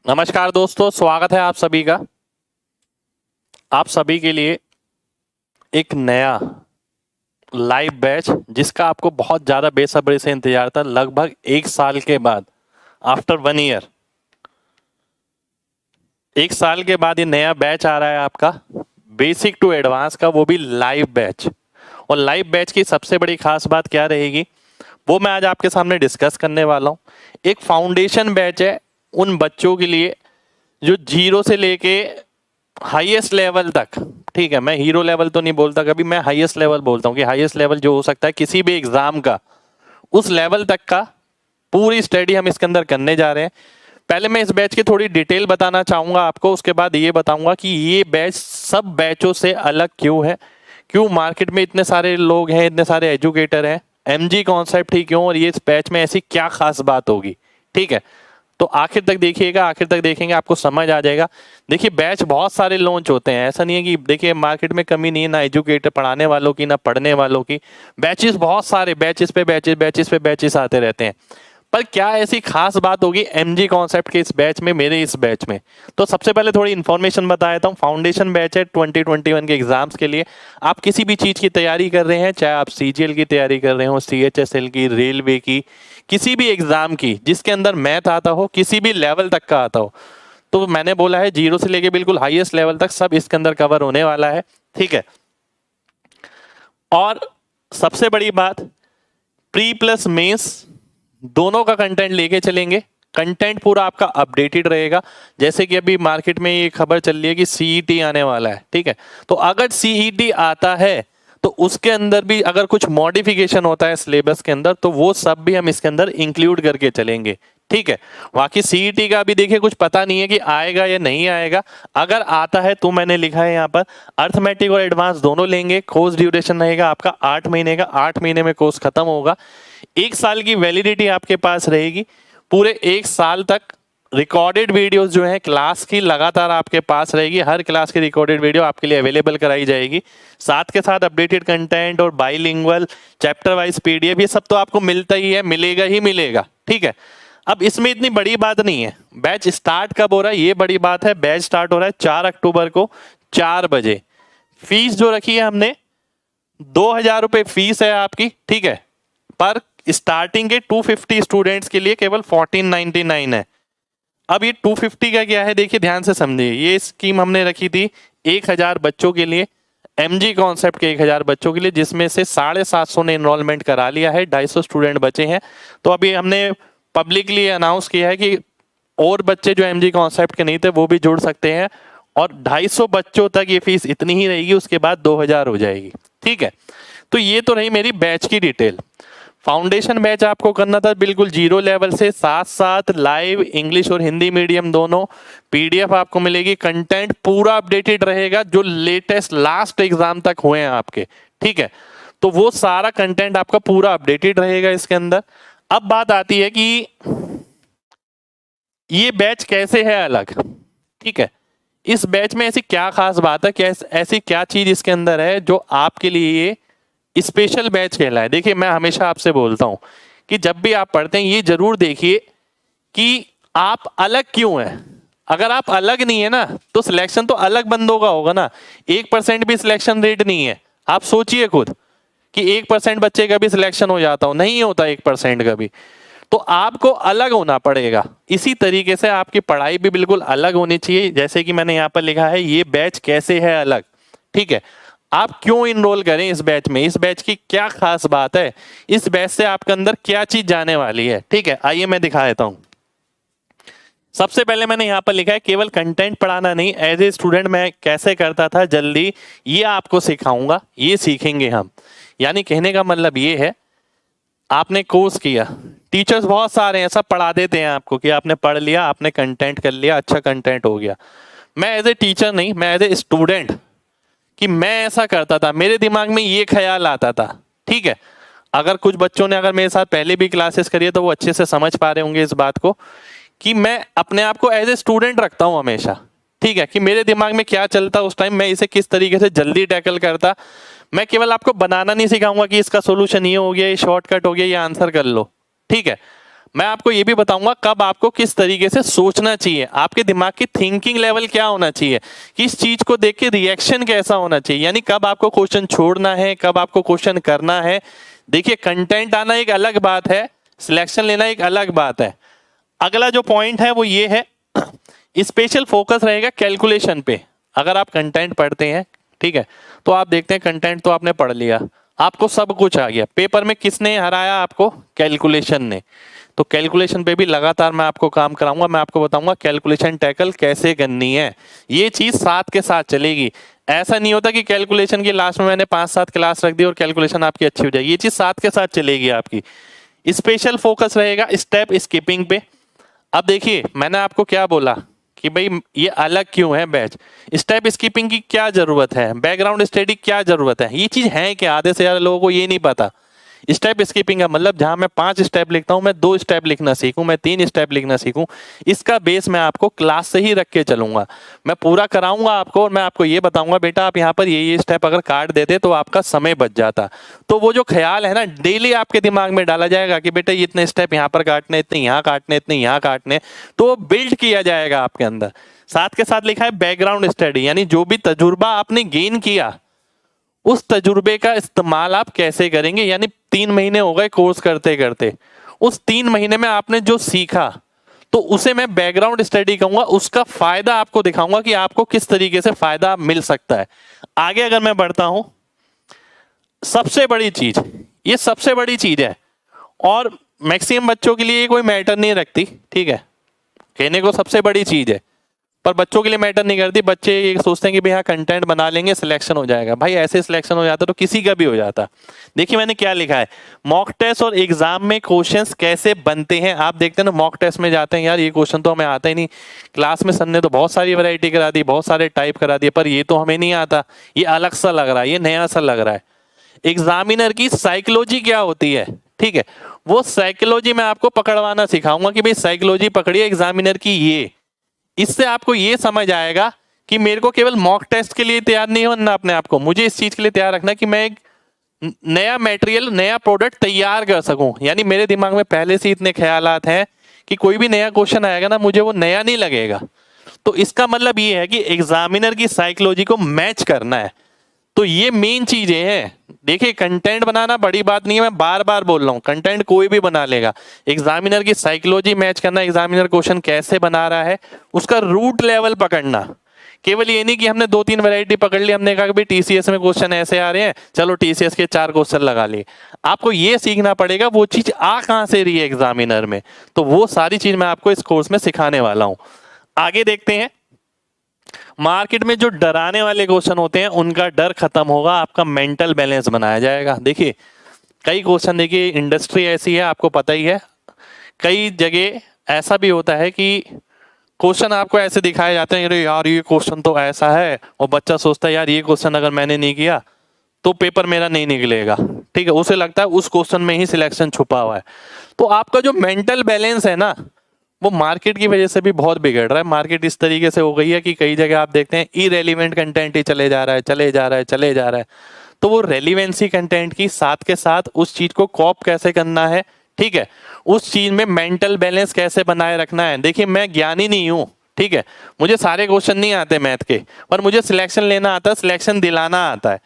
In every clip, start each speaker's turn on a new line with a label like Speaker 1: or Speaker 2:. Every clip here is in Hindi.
Speaker 1: नमस्कार दोस्तों, स्वागत है आप सभी का। आप सभी के लिए एक नया लाइव बैच जिसका आपको बहुत ज़्यादा बेसब्री से इंतजार था, लगभग 1 साल के बाद, आफ्टर 1 ईयर, 1 साल के बाद ये नया बैच आ रहा है आपका बेसिक टू एडवांस का, वो भी लाइव बैच। और लाइव बैच की सबसे बड़ी खास बात क्या रहेगी वो मैं आज आपके सामने डिस्कस करने वाला हूँ। एक फाउंडेशन बैच है उन बच्चों के लिए जो 0 से लेके हाईएस्ट लेवल तक, ठीक है, मैं हीरो लेवल तो नहीं बोलता कभी, मैं हाईएस्ट लेवल बोलता हूँ कि हाईएस्ट लेवल जो हो सकता है किसी भी एग्जाम का, उस लेवल तक का पूरी स्टडी हम इसके अंदर करने जा रहे हैं। पहले मैं इस बैच की थोड़ी डिटेल बताना चाहूंगा आपको, उसके बाद ये बताऊंगा कि ये बैच सब बैचों से अलग क्यों है, क्यों मार्केट में इतने सारे लोग हैं, इतने सारे एजुकेटर हैं, एमजी कॉन्सेप्ट ही क्यों, और ये इस बैच में ऐसी क्या खास बात होगी। ठीक है, तो आखिर तक देखिएगा, आखिर तक देखेंगे आपको समझ आ जाएगा। देखिए बैच बहुत सारे लॉन्च होते हैं, ऐसा नहीं है कि देखिए मार्केट में कमी नहीं है ना एजुकेटर पढ़ाने वालों की ना पढ़ने वालों की, बैचेस बहुत सारे, बैचेस पे बैचेस, बैचेस पे बैचेस आते रहते हैं। पर क्या ऐसी खास बात होगी एमजी कॉन्सेप्ट के इस बैच में, मेरे इस बैच में? तो सबसे पहले थोड़ी इन्फॉर्मेशन बता देता हूँ। फाउंडेशन बैच है 2021 के एग्जाम्स के लिए। आप किसी भी चीज़ की तैयारी कर रहे हैं, चाहे आप सीजीएल की तैयारी कर रहे हो, सीएचएसएल की, रेलवे की, किसी भी एग्जाम की जिसके अंदर मैथ आता हो, किसी भी लेवल तक का आता हो, तो मैंने बोला है 0 से लेके बिल्कुल हाईएस्ट लेवल तक सब इसके अंदर कवर होने वाला है। ठीक है, और सबसे बड़ी बात, प्री प्लस मेंस दोनों का कंटेंट लेके चलेंगे। कंटेंट पूरा आपका अपडेटेड रहेगा। जैसे कि अभी मार्केट में ये खबर चल रही है कि सीईटी आने वाला है, ठीक है, तो अगर सीईटी आता है तो उसके अंदर भी अगर कुछ मॉडिफिकेशन होता है सिलेबस के अंदर, तो वो सब भी हम इसके अंदर इंक्लूड करके चलेंगे। ठीक है, बाकी सीईटी का भी देखिए कुछ पता नहीं है कि आएगा या नहीं आएगा। अगर आता है तो मैंने लिखा है यहाँ पर अर्थमेटिक और एडवांस दोनों लेंगे। कोर्स ड्यूरेशन रहेगा आपका 8 महीने का, 8 महीने में कोर्स खत्म होगा। 1 साल की वैलिडिटी आपके पास रहेगी। पूरे 1 साल तक रिकॉर्डेड वीडियोस जो है क्लास की लगातार आपके पास रहेगी। हर क्लास की रिकॉर्डेड वीडियो आपके लिए अवेलेबल कराई जाएगी। साथ के साथ अपडेटेड कंटेंट और बाइलिंगुअल चैप्टर वाइज पीडीएफ, ये सब तो आपको मिलता ही है, मिलेगा ही मिलेगा। ठीक है, अब इसमें इतनी बड़ी बात नहीं है बैच स्टार्ट कब हो रहा है, ये बड़ी बात है। बैच स्टार्ट हो रहा है 4 अक्टूबर को 4 बजे। फीस जो रखी है हमने 2,000 रुपये फीस है आपकी। ठीक है, पर स्टार्टिंग के 250 स्टूडेंट्स के लिए केवल 1499 है। अब ये 250 का क्या है, देखिए ध्यान से समझिए। ये स्कीम हमने रखी थी 1000 बच्चों के लिए, एमजी कॉन्सेप्ट के 1000 बच्चों के लिए, जिसमें से 750 ने इनरोलमेंट करा लिया है, 250 स्टूडेंट बचे हैं। तो अभी हमने पब्लिकली अनाउंस किया है कि और बच्चे जो एमजी कॉन्सेप्ट के नहीं थे वो भी जुड़ सकते हैं, और 250 बच्चों तक ये फीस इतनी ही रहेगी, उसके बाद 2000 हो जाएगी। ठीक है, तो ये तो रही मेरी बैच की डिटेल। फाउंडेशन बैच आपको करना था बिल्कुल 0 लेवल से, साथ साथ लाइव इंग्लिश और हिंदी मीडियम दोनों पीडीएफ आपको मिलेगी। कंटेंट पूरा अपडेटेड रहेगा जो लेटेस्ट लास्ट एग्जाम तक हुए हैं आपके। ठीक है, तो वो सारा कंटेंट आपका पूरा अपडेटेड रहेगा इसके अंदर। अब बात आती है कि ये बैच कैसे है अलग। ठीक है, इस बैच में ऐसी क्या खास बात है, क्या ऐसी क्या चीज इसके अंदर है जो आपके लिए ये स्पेशल बैच कहलाए। देखिए मैं हमेशा आपसे बोलता हूं कि जब भी आप पढ़ते हैं ये जरूर देखिए कि आप अलग क्यों हैं। अगर आप अलग नहीं है ना तो सिलेक्शन तो अलग बंदों का होगा ना। 1% भी सिलेक्शन रेट नहीं है। आप सोचिए खुद कि 1% बच्चे का भी सिलेक्शन हो जाता हो, नहीं होता 1% का भी, तो आपको अलग होना पड़ेगा। इसी तरीके से आपकी पढ़ाई भी बिल्कुल अलग होनी चाहिए। जैसे कि मैंने यहाँ पर लिखा है ये बैच कैसे है अलग। ठीक है, आप क्यों इनरोल करें इस बैच में, इस बैच की क्या खास बात है, इस बैच से आपके अंदर क्या चीज जाने वाली है। ठीक है, आइए मैं दिखा देता हूं। सबसे पहले मैंने यहाँ पर लिखा है केवल कंटेंट पढ़ाना नहीं, एज ए स्टूडेंट मैं कैसे करता था जल्दी, ये आपको सिखाऊंगा, ये सीखेंगे हम। यानी कहने का मतलब ये है, आपने कोर्स किया, टीचर्स बहुत सारे हैं, सब पढ़ा देते हैं आपको कि आपने पढ़ लिया, आपने कंटेंट कर लिया, अच्छा कंटेंट हो गया। मैं एज ए टीचर नहीं, मैं एज ए स्टूडेंट, कि मैं ऐसा करता था, मेरे दिमाग में ये ख्याल आता था। ठीक है, अगर कुछ बच्चों ने अगर मेरे साथ पहले भी क्लासेस करी है तो वो अच्छे से समझ पा रहे होंगे इस बात को, कि मैं अपने आप को एज ए स्टूडेंट रखता हूं हमेशा। ठीक है, कि मेरे दिमाग में क्या चलता उस टाइम, मैं इसे किस तरीके से जल्दी टैकल करता। मैं केवल आपको बनाना नहीं सिखाऊंगा कि इसका सोल्यूशन ये हो गया, ये शॉर्टकट हो गया, ये आंसर कर लो। ठीक है, मैं आपको ये भी बताऊंगा कब आपको किस तरीके से सोचना चाहिए, आपके दिमाग की थिंकिंग लेवल क्या होना चाहिए, किस चीज को देख के रिएक्शन कैसा होना चाहिए, यानी कब आपको क्वेश्चन छोड़ना है, कब आपको क्वेश्चन करना है। देखिए कंटेंट आना एक अलग बात है, सिलेक्शन लेना एक अलग बात है। अगला जो पॉइंट है वो ये है, स्पेशल फोकस रहेगा कैलकुलेशन पे। अगर आप कंटेंट पढ़ते हैं, ठीक है, तो आप देखते हैं कंटेंट तो आपने पढ़ लिया, आपको सब कुछ आ गया, पेपर में किसने हराया आपको, कैलकुलेशन ने। तो कैलकुलेशन पे भी लगातार मैं आपको काम कराऊंगा, मैं आपको बताऊंगा कैलकुलेशन टैकल कैसे करनी है। ये चीज साथ के साथ चलेगी। ऐसा नहीं होता कि कैलकुलेशन की लास्ट में मैंने 5-7 क्लास रख दी और कैलकुलेशन आपकी अच्छी हो जाएगी, ये चीज साथ के साथ चलेगी आपकी। स्पेशल फोकस रहेगा स्टेप स्किपिंग पे। अब देखिए मैंने आपको क्या बोला कि भाई ये अलग क्यों है बैच, स्टेप स्किपिंग की क्या जरूरत है, बैकग्राउंड स्टडी क्या जरूरत है, ये चीज है कि आधे से ज्यादा लोगों को ये नहीं पता। स्टेप स्किपिंग का मतलब जहां मैं 5 स्टेप लिखता हूं, मैं 2 स्टेप लिखना सीखूं, मैं 3 स्टेप लिखना सीखूं। इसका बेस मैं आपको क्लास से ही रख के चलूंगा, मैं पूरा कराऊंगा आपको और मैं आपको ये बताऊंगा बेटा आप यहाँ पर ये स्टेप अगर काट देते तो आपका समय बच जाता। तो वो जो ख्याल है ना डेली आपके दिमाग में डाला जाएगा कि बेटा ये इतने स्टेप यहाँ पर काटने, इतने यहाँ काटने, इतने यहाँ काटने, तो वो बिल्ड किया जाएगा आपके अंदर। साथ के साथ लिखा है बैकग्राउंड स्टडी, यानी जो भी तजुर्बा आपने गेन किया उस तजुर्बे का इस्तेमाल आप कैसे करेंगे। यानी 3 महीने हो गए कोर्स करते करते, उस 3 महीने में आपने जो सीखा तो उसे मैं बैकग्राउंड स्टडी कहूंगा, उसका फायदा आपको दिखाऊंगा कि आपको किस तरीके से फायदा मिल सकता है। आगे अगर मैं बढ़ता हूं, सबसे बड़ी चीज, ये सबसे बड़ी चीज है और मैक्सिमम बच्चों के लिए कोई मैटर नहीं रखती, ठीक है, कहने को सबसे बड़ी चीज है पर बच्चों के लिए मैटर नहीं करती। बच्चे ये सोचते हैं कि भैया कंटेंट बना लेंगे सिलेक्शन हो जाएगा। भाई ऐसे सिलेक्शन हो जाता तो किसी का भी हो जाता। देखिए मैंने क्या लिखा है, मॉक टेस्ट और एग्जाम में क्वेश्चंस कैसे बनते हैं। आप देखते हैं ना मॉक टेस्ट में जाते हैं, यार ये क्वेश्चन तो हमें आता ही नहीं, क्लास में सर ने तो बहुत सारी वैरायटी करा दी, बहुत सारे टाइप करा दिए, पर ये तो हमें नहीं आता, ये अलग सा लग रहा है, ये नया सा लग रहा है। एग्जामिनर की साइकोलॉजी क्या होती है, ठीक है, वो साइकोलॉजी मैं आपको पकड़वाना सिखाऊंगा कि भाई साइकोलॉजी पकड़िए एग्जामिनर की ये। इससे आपको ये समझ आएगा कि मेरे को केवल मॉक टेस्ट के लिए तैयार नहीं होना अपने आप को, मुझे इस चीज के लिए तैयार रखना कि मैं एक नया मटेरियल, नया प्रोडक्ट तैयार कर सकूं। यानी मेरे दिमाग में पहले से इतने ख्यालात हैं कि कोई भी नया क्वेश्चन आएगा ना मुझे वो नया नहीं लगेगा। तो इसका मतलब ये है कि एग्जामिनर की साइकोलॉजी को मैच करना है। तो ये मेन चीजें हैं। देखिए कंटेंट बनाना बड़ी बात नहीं है, मैं बार बार बोल रहा हूँ, कंटेंट कोई भी बना लेगा, एग्जामिनर की साइकोलॉजी मैच करना, एग्जामिनर क्वेश्चन कैसे बना रहा है उसका रूट लेवल पकड़ना। केवल ये नहीं कि हमने 2-3 वैरायटी पकड़ ली, हमने कहा कि भाई टीसीएस में क्वेश्चन ऐसे आ रहे हैं चलो टीसीएस के 4 क्वेश्चन लगा लिए। आपको ये सीखना पड़ेगा वो चीज आ कहां से रही है एग्जामिनर में, तो वो सारी चीज मैं आपको इस कोर्स में सिखाने वाला हूं। आगे देखते हैं, मार्केट में जो डराने वाले क्वेश्चन होते हैं उनका डर खत्म होगा, आपका मेंटल बैलेंस बनाया जाएगा। देखिए कई क्वेश्चन, देखिए इंडस्ट्री ऐसी है आपको पता ही है, कई जगह ऐसा भी होता है कि क्वेश्चन आपको ऐसे दिखाए जाते हैं, अरे यार ये क्वेश्चन तो ऐसा है, और बच्चा सोचता है यार ये क्वेश्चन अगर मैंने नहीं किया तो पेपर मेरा नहीं निकलेगा, ठीक है, उसे लगता है उस क्वेश्चन में ही सिलेक्शन छुपा हुआ है। तो आपका जो मेंटल बैलेंस है ना वो मार्केट की वजह से भी बहुत बिगड़ रहा है। मार्केट इस तरीके से हो गई है कि कई जगह आप देखते हैं इरेलीवेंट कंटेंट ही चले जा रहा है, चले जा रहा है, चले जा रहा है। तो वो रेलिवेंसी कंटेंट की साथ के साथ उस चीज को कॉप कैसे करना है, ठीक है, उस चीज में मेंटल बैलेंस कैसे बनाए रखना है। देखिए मैं ज्ञानी नहीं हूं, ठीक है, मुझे सारे क्वेश्चन नहीं आते मैथ के, पर मुझे सिलेक्शन लेना आता है, सिलेक्शन दिलाना आता है।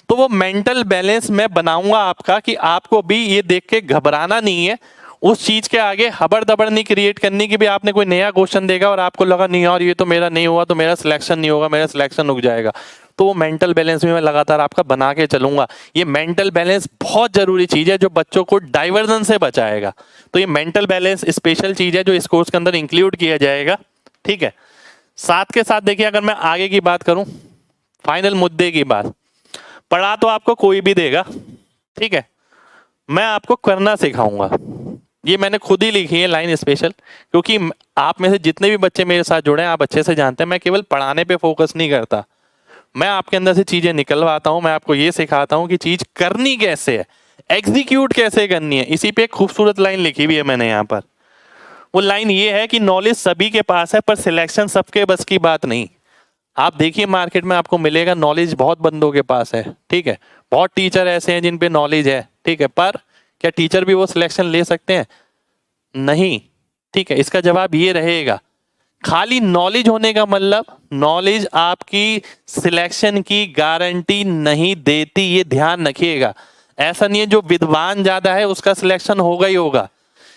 Speaker 1: तो वो मेंटल बैलेंस मैं बनाऊंगा आपका कि आपको भी ये देख के घबराना नहीं है, उस चीज के आगे हबड़ दबड़ नहीं क्रिएट करनी कि भी आपने कोई नया क्वेश्चन देगा और आपको लगा नहीं यार ये तो मेरा नहीं हुआ तो मेरा सिलेक्शन नहीं होगा, मेरा सिलेक्शन रुक जाएगा। तो वो मेंटल बैलेंस भी मैं लगातार आपका बना के चलूंगा। ये मेंटल बैलेंस बहुत जरूरी चीज है जो बच्चों को डाइवर्जन से बचाएगा। तो ये मेंटल बैलेंस स्पेशल चीज है जो इस कोर्स के अंदर इंक्लूड किया जाएगा, ठीक है। साथ के साथ देखिए अगर मैं आगे की बात करूं, फाइनल मुद्दे की बात, पढ़ा तो आपको कोई भी देगा, ठीक है, मैं आपको करना सिखाऊंगा। ये मैंने खुद ही लिखी है लाइन स्पेशल, क्योंकि आप में से जितने भी बच्चे मेरे साथ जुड़े हैं आप अच्छे से जानते हैं मैं केवल पढ़ाने पे फोकस नहीं करता, मैं आपके अंदर से चीजें निकलवाता हूं, मैं आपको ये सिखाता हूं कि चीज करनी कैसे है, एग्जीक्यूट कैसे करनी है। इसी पे एक खूबसूरत लाइन लिखी हुई है मैंने यहाँ पर। वो लाइन ये है कि नॉलेज सभी के पास है पर सिलेक्शन सबके बस की बात नहीं। आप देखिए मार्केट में आपको मिलेगा नॉलेज बहुत बंदों के पास है, ठीक है, बहुत टीचर ऐसे हैं जिन पे नॉलेज है, ठीक है, पर क्या टीचर भी वो सिलेक्शन ले सकते हैं? नहीं। ठीक है, इसका जवाब ये रहेगा। खाली नॉलेज होने का मतलब नॉलेज आपकी सिलेक्शन की गारंटी नहीं देती, ये ध्यान रखिएगा। ऐसा नहीं है जो विद्वान ज्यादा है उसका सिलेक्शन होगा ही होगा।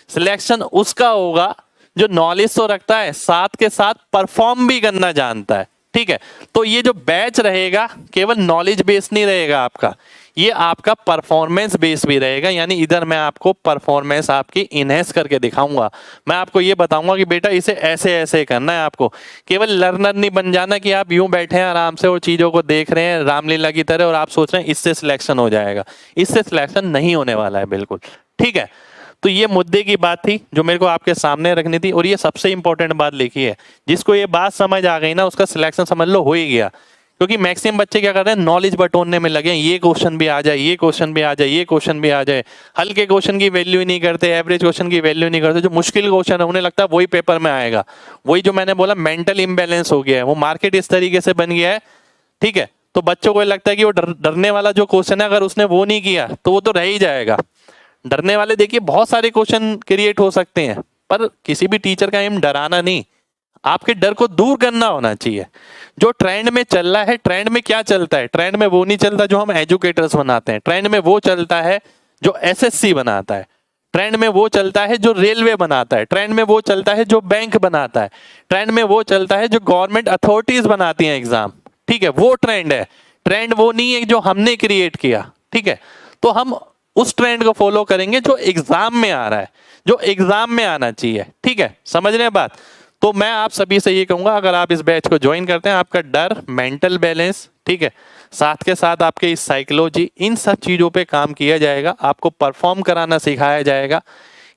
Speaker 1: सिलेक्शन उसका होगा जो नॉलेज तो रखता है, साथ के साथ परफॉर्म भी करना जानता है। ठीक है, तो ये जो बैच रहेगा केवल नॉलेज बेस नहीं रहेगा आपका, ये आपका परफॉर्मेंस बेस भी रहेगा। यानी इधर मैं आपको परफॉर्मेंस आपकी इनहेंस करके दिखाऊंगा। मैं आपको ये बताऊंगा कि बेटा इसे ऐसे ऐसे करना है। आपको केवल लर्नर नहीं बन जाना कि आप यूं बैठे हैं आराम से और चीजों को देख रहे हैं रामलीला की तरह और आप सोच रहे हैं इससे सिलेक्शन हो जाएगा। इससे सिलेक्शन नहीं होने वाला है बिल्कुल। ठीक है, तो ये मुद्दे की बात थी जो मेरे को आपके सामने रखनी थी। और ये सबसे इंपॉर्टेंट बात लिखी है, जिसको ये बात समझ आ गई ना उसका सिलेक्शन समझ लो हो ही गया। क्योंकि मैक्सिमम बच्चे क्या कर रहे हैं, नॉलेज बटोरने में लगे हैं, ये क्वेश्चन भी आ जाए, ये क्वेश्चन भी आ जाए, ये क्वेश्चन भी आ जाए। हल्के क्वेश्चन की वैल्यू ही नहीं करते, एवरेज क्वेश्चन की वैल्यू नहीं करते। जो मुश्किल क्वेश्चन है उन्हें लगता है वही पेपर में आएगा। वही जो मैंने बोला मेंटल इम्बैलेंस हो गया है, वो मार्केट इस तरीके से बन गया है। ठीक है, तो बच्चों को लगता है कि वो डरने वाला जो क्वेश्चन है अगर उसने वो नहीं किया तो वो तो रह ही जाएगा। डरने वाले देखिए बहुत सारे क्वेश्चन क्रिएट हो सकते हैं, पर किसी भी टीचर का एम डराना नहीं, आपके डर को दूर करना होना चाहिए। जो ट्रेंड में चल रहा है, ट्रेंड में क्या चलता है, ट्रेंड में वो नहीं चलता जो हम एजुकेटर्स बनाते हैं, ट्रेंड में वो चलता है जो एसएससी बनाता है, ट्रेंड में वो चलता है जो रेलवे बनाता है, ट्रेंड में वो चलता है जो बैंक बनाता है, ट्रेंड में वो चलता है जो गवर्नमेंट अथॉरिटीज बनाती हैं एग्जाम। ठीक है, वो ट्रेंड है, ट्रेंड वो नहीं है जो हमने क्रिएट किया। ठीक है, तो हम उस ट्रेंड को फॉलो करेंगे जो एग्जाम में आ रहा है, जो एग्जाम में आना चाहिए। ठीक है, समझ रहे हैं बात। तो मैं आप सभी से ये कहूंगा अगर आप इस बैच को ज्वाइन करते हैं, आपका डर, मेंटल बैलेंस, ठीक है, साथ के साथ आपके इस साइकोलॉजी, इन सब चीजों पे काम किया जाएगा। आपको परफॉर्म कराना सिखाया जाएगा।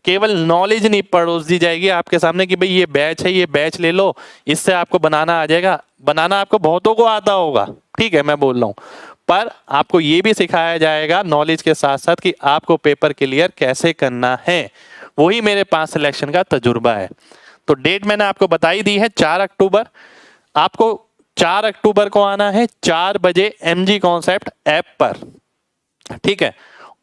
Speaker 1: केवल नॉलेज नहीं परोस दी जाएगी आपके सामने कि भाई ये बैच है, ये बैच ले लो, इससे आपको बनाना आ जाएगा। बनाना आपको बहुतों को आता होगा, ठीक है, मैं बोल रहा हूँ, पर आपको ये भी सिखाया जाएगा नॉलेज के साथ साथ कि आपको पेपर क्लियर कैसे करना है। वही मेरे पास सिलेक्शन का तजुर्बा है। तो डेट मैंने आपको बताई दी है 4 अक्टूबर। आपको 4 अक्टूबर को आना है 4 बजे MG कॉन्सेप्ट ऐप पर। ठीक है,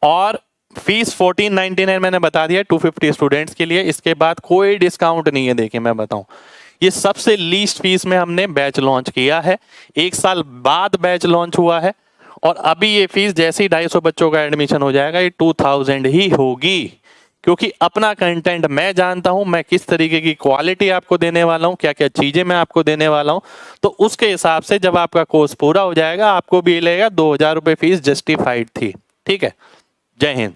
Speaker 1: और फीस 1499 मैंने बता दिया 250 स्टूडेंट्स के लिए। इसके बाद कोई डिस्काउंट नहीं है। देखिए मैं बताऊं, ये सबसे लीस्ट फीस में हमने बैच लॉन्च किया है। 1 साल बाद बैच लॉन्च हुआ है और अभी ये फीस जैसे ही 250 बच्चों का एडमिशन हो जाएगा ये 2000 ही होगी। क्योंकि अपना कंटेंट मैं जानता हूं, मैं किस तरीके की क्वालिटी आपको देने वाला हूं, क्या क्या चीजें मैं आपको देने वाला हूं। तो उसके हिसाब से जब आपका कोर्स पूरा हो जाएगा आपको भी लगेगा 2000 रुपये फीस जस्टिफाइड थी। ठीक है, जय हिंद।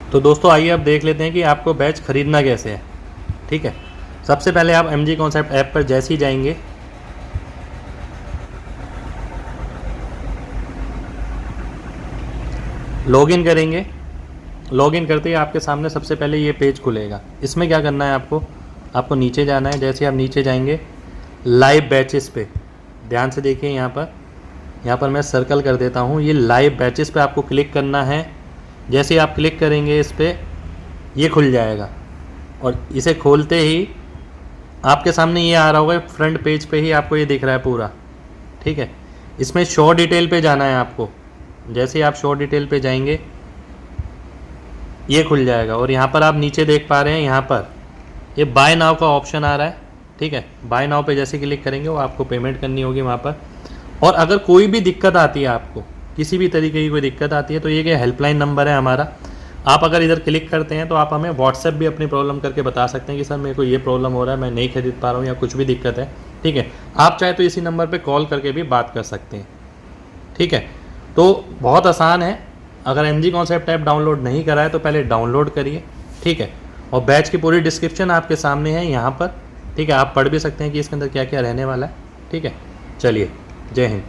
Speaker 2: तो दोस्तों आइए अब देख लेते हैं कि आपको बैच खरीदना कैसे है। ठीक है, सबसे पहले आप MG कॉन्सेप्ट ऐप पर जैसे ही जाएंगे, लॉगिन करेंगे। लॉगिन करते ही आपके सामने सबसे पहले ये पेज खुलेगा। इसमें क्या करना है, आपको नीचे जाना है। जैसे आप नीचे जाएंगे लाइव बैचेस पे, ध्यान से देखिए, यहाँ पर मैं सर्कल कर देता हूँ। ये लाइव बैचेस पे आपको क्लिक करना है। जैसे ही आप क्लिक करेंगे इस पर, ये खुल जाएगा और इसे खोलते ही आपके सामने ये आ रहा होगा। फ्रंट पेज पे ही आपको ये दिख रहा है पूरा। ठीक है, इसमें शो डिटेल पे जाना है आपको। जैसे ही आप शो डिटेल पे जाएंगे ये खुल जाएगा और यहाँ पर आप नीचे देख पा रहे हैं, यहाँ पर ये बाय नाउ का ऑप्शन आ रहा है। ठीक है, बाय नाउ पे जैसे क्लिक करेंगे वो आपको पेमेंट करनी होगी वहाँ पर। और अगर कोई भी दिक्कत आती है, आपको किसी भी तरीके की कोई दिक्कत आती है, तो ये क्या हेल्पलाइन नंबर है हमारा। आप अगर इधर क्लिक करते हैं तो आप हमें व्हाट्सएप भी अपनी प्रॉब्लम करके बता सकते हैं कि सर मेरे को ये प्रॉब्लम हो रहा है, मैं नहीं खरीद पा रहा हूँ या कुछ भी दिक्कत है। ठीक है, आप चाहे तो इसी नंबर पर कॉल करके भी बात कर सकते हैं। ठीक है, तो बहुत आसान है। अगर MG कॉन्सेप्ट ऐप डाउनलोड नहीं करा है तो पहले डाउनलोड करिए। ठीक है, और बैच की पूरी डिस्क्रिप्शन आपके सामने है यहाँ पर। ठीक है, आप पढ़ भी सकते हैं कि इसके अंदर क्या क्या रहने वाला है। ठीक है, चलिए, जय हिंद।